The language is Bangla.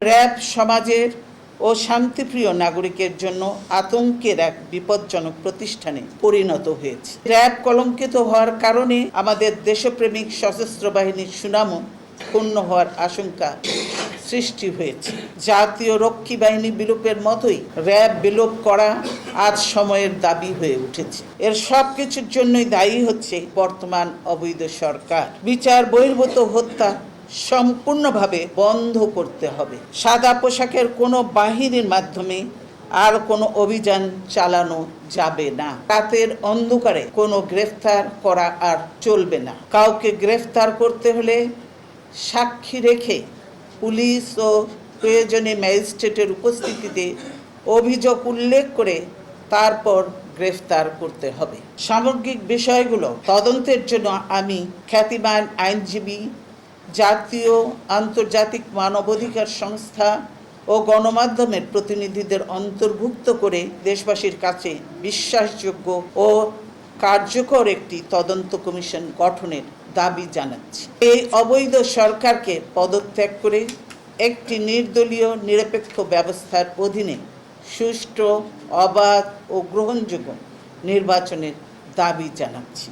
র‍্যাব সমাজের ও শান্তিপ্রিয় নাগরিকের জন্য আতঙ্কের এক বিপজ্জনক প্রতিষ্ঠানে পরিণত হয়েছে। র‍্যাব কলঙ্কিত হওয়ার কারণে আমাদের দেশপ্রেমিক সশস্ত্র বাহিনীর সুনামও ক্ষুণ্ণ হওয়ার আশঙ্কা সৃষ্টি হয়েছে। জাতীয় রক্ষী বাহিনী বিলোপের মতোই র‍্যাব বিলোপ করা আজ সময়ের দাবি হয়ে উঠেছে। এর সব কিছুর জন্যই দায়ী হচ্ছে বর্তমান অবৈধ সরকার। বিচার বহির্ভূত হত্যা সম্পূর্ণভাবে বন্ধ করতে হবে। সাদা পোশাকের কোনো বাহিনীর মাধ্যমে আর কোনো অভিযান চালানো যাবে না। রাতের অন্ধকারে কোনো গ্রেফতার করা আর চলবে না। কাউকে গ্রেফতার করতে হলে সাক্ষী রেখে পুলিশ ও প্রয়োজনে ম্যাজিস্ট্রেটের উপস্থিতিতে অভিযোগ উল্লেখ করে তারপর গ্রেফতার করতে হবে। সামগ্রিক বিষয়গুলো তদন্তের জন্য আমি খ্যাতিমান আইনজীবী, জাতীয় আন্তর্জাতিক মানবাধিকার সংস্থা ও গণমাধ্যমের প্রতিনিধিদের অন্তর্ভুক্ত করে দেশবাসীর কাছে বিশ্বাসযোগ্য ও কার্যকর একটি তদন্ত কমিশন গঠনের দাবি জানাচ্ছি। এই অবৈধ সরকারকে পদত্যাগ করে একটি নির্দলীয় নিরপেক্ষ ব্যবস্থার অধীনে সুষ্ঠু, অবাধ ও গ্রহণযোগ্য নির্বাচনের দাবি জানাচ্ছি।